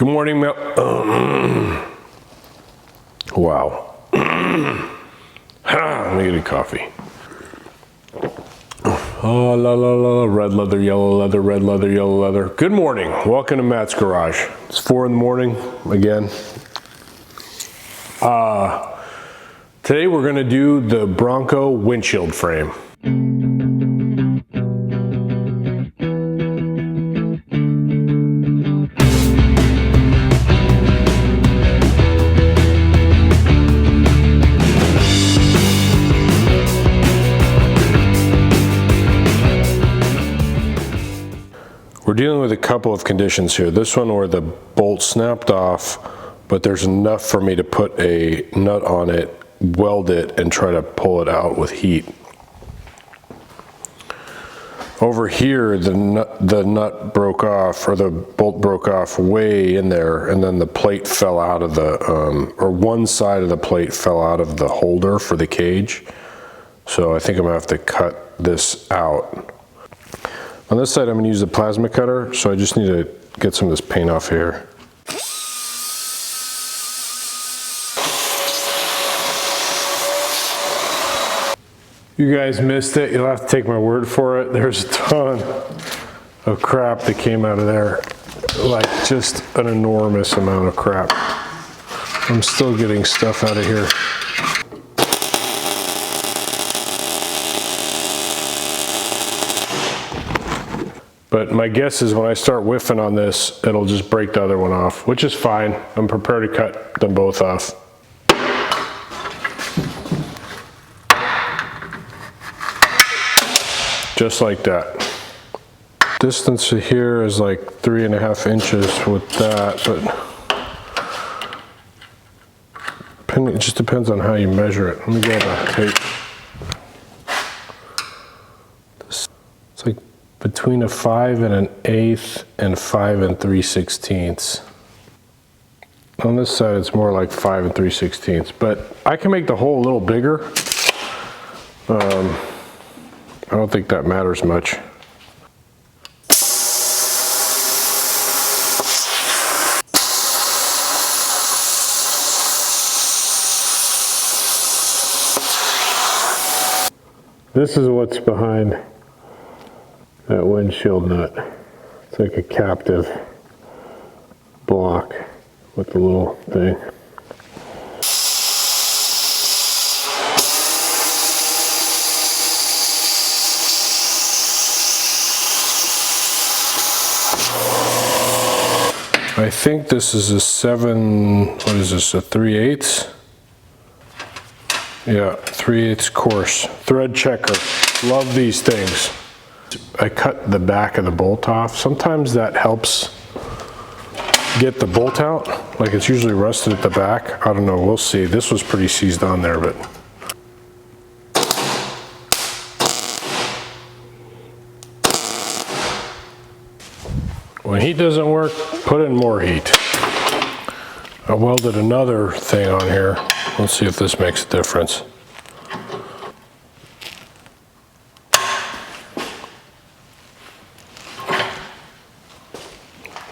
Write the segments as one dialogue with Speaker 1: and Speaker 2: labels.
Speaker 1: Good morning, Mel. Wow. Let me get a coffee. Oh, la la la, red leather, yellow leather, red leather, yellow leather. Good morning. Welcome to Matt's Garage. It's 4 in the morning again. Today we're gonna do the Bronco windshield frame. We're dealing with a couple of conditions here. This one where the bolt snapped off, but there's enough for me to put a nut on it, weld it, and try to pull it out with heat. Over here, the nut broke off, or the bolt broke off way in there, and then the plate fell out of the, or one side of the plate fell out of the holder for the cage. So I think I'm gonna have to cut this out. On this side, I'm gonna use the plasma cutter, so I just need to get some of this paint off here. You guys missed it. You'll have to take my word for it. There's a ton of crap that came out of there. Like just an enormous amount of crap. I'm still getting stuff out of here. But my guess is when I start whiffing on this, it'll just break the other one off, which is fine. I'm prepared to cut them both off. Just like that. Distance to here is like 3.5 inches with that, but it just depends on how you measure it. Let me grab a tape. It's like between a 5 1/8 and 5 3/16. On this side, it's more like 5 3/16, but I can make the hole a little bigger. I don't think that matters much. This is what's behind that windshield nut. It's like a captive block with the little thing. I think this is a 3/8? Yeah, 3/8 course. Thread checker. Love these things. I cut the back of the bolt off. Sometimes that helps get the bolt out. Like it's usually rusted at the back. I don't know, we'll see. This was pretty seized on there, but. When heat doesn't work, put in more heat. I welded another thing on here. Let's see if this makes a difference.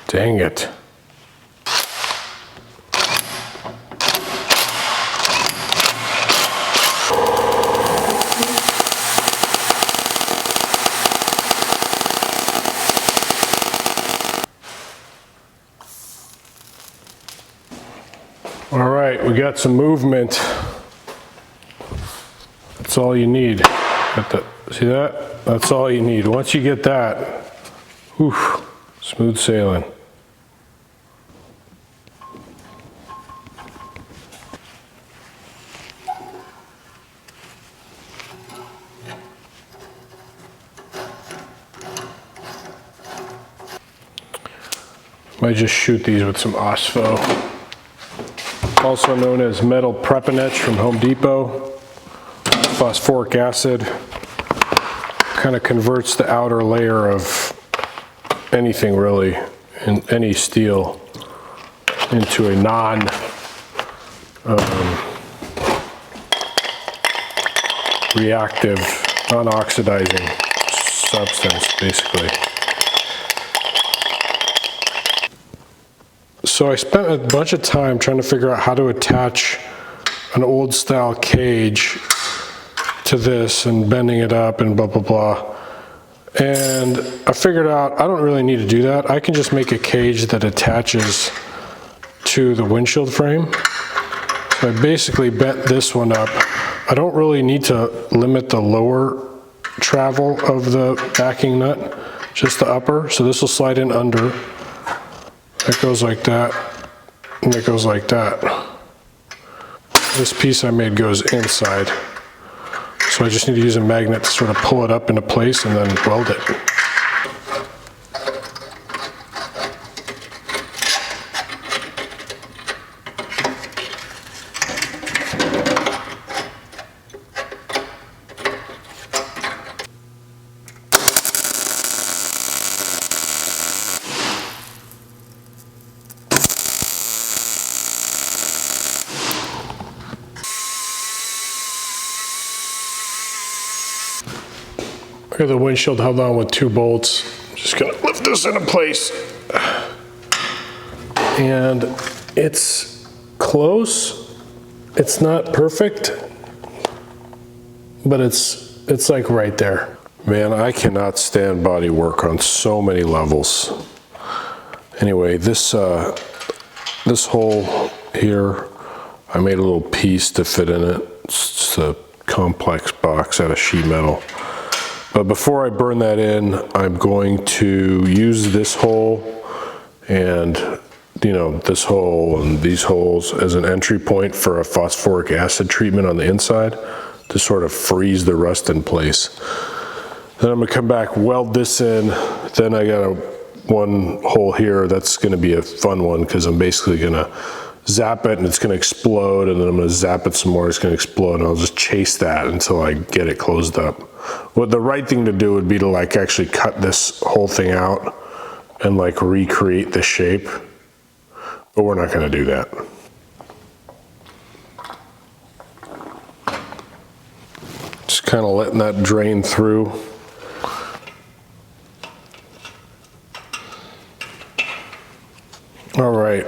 Speaker 1: Dang it. All right, we got some movement. That's all you need. See that? That's all you need. Once you get that, whew, smooth sailing. Might just shoot these with some OSPHO. Also known as metal prep-and-etch from Home Depot. Phosphoric acid kind of converts the outer layer of anything really, in any steel, into a non-reactive, non-oxidizing substance, basically. So I spent a bunch of time trying to figure out how to attach an old style cage to this and bending it up and blah, blah, blah. And I figured out I don't really need to do that. I can just make a cage that attaches to the windshield frame. So I basically bent this one up. I don't really need to limit the lower travel of the backing nut, just the upper. So this will slide in under. It goes like that, and it goes like that. This piece I made goes inside. So I just need to use a magnet to sort of pull it up into place and then weld it. Look at the windshield held on with 2 bolts. Just gonna lift this into place. And it's close. It's not perfect, but it's like right there. Man, I cannot stand body work on so many levels. Anyway, this hole here, I made a little piece to fit in it. It's just a complex box out of sheet metal. But before I burn that in, I'm going to use this hole and, you know, this hole and these holes as an entry point for a phosphoric acid treatment on the inside to sort of freeze the rust in place. Then I'm gonna come back, weld this in. Then I got one hole here that's gonna be a fun one because I'm basically gonna zap it and it's gonna explode, and then I'm gonna zap it some more, it's gonna explode, and I'll just chase that until I get it closed up. What the right thing to do would be to like actually cut this whole thing out and like recreate the shape, but we're not gonna do that. Just kind of letting that drain through. All right.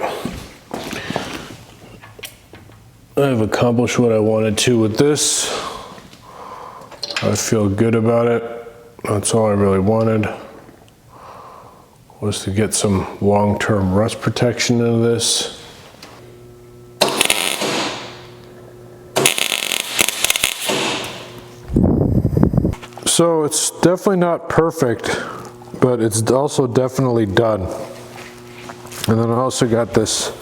Speaker 1: I've accomplished what I wanted to with this. I feel good about it. That's all I really wanted, was to get some long-term rust protection into this. So it's definitely not perfect, but it's also definitely done. And then I also got this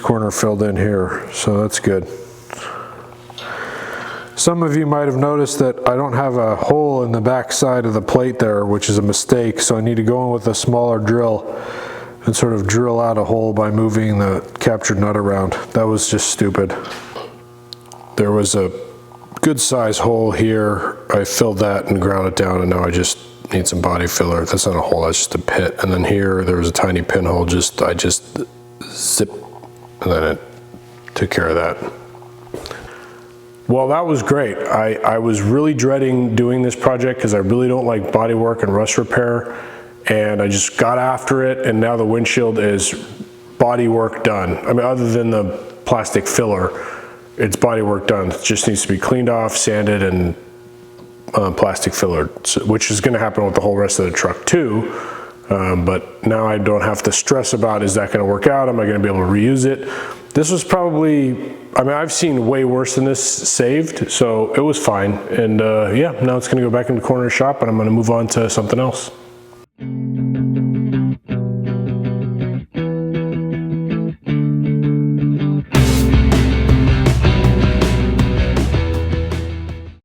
Speaker 1: corner filled in here, so that's good. Some of you might have noticed that I don't have a hole in the back side of the plate there, which is a mistake, so I need to go in with a smaller drill and sort of drill out a hole by moving the captured nut around. That was just stupid. There was a good size hole here. I filled that and ground it down, and now I just need some body filler. That's not a hole, that's just a pit. And then here, there was a tiny pinhole, I just zip, and then it took care of that. Well, that was great. I was really dreading doing this project because I really don't like body work and rust repair, and I just got after it, and now the windshield is body work done. I mean, other than the plastic filler, it's body work done. It just needs to be cleaned off, sanded, and plastic filler, which is going to happen with the whole rest of the truck too. But now I don't have to stress about, is that going to work out? Am I going to be able to reuse it? This was probably, I mean, I've seen way worse than this saved, so it was fine. And yeah, now it's going to go back in the corner shop, and I'm going to move on to something else.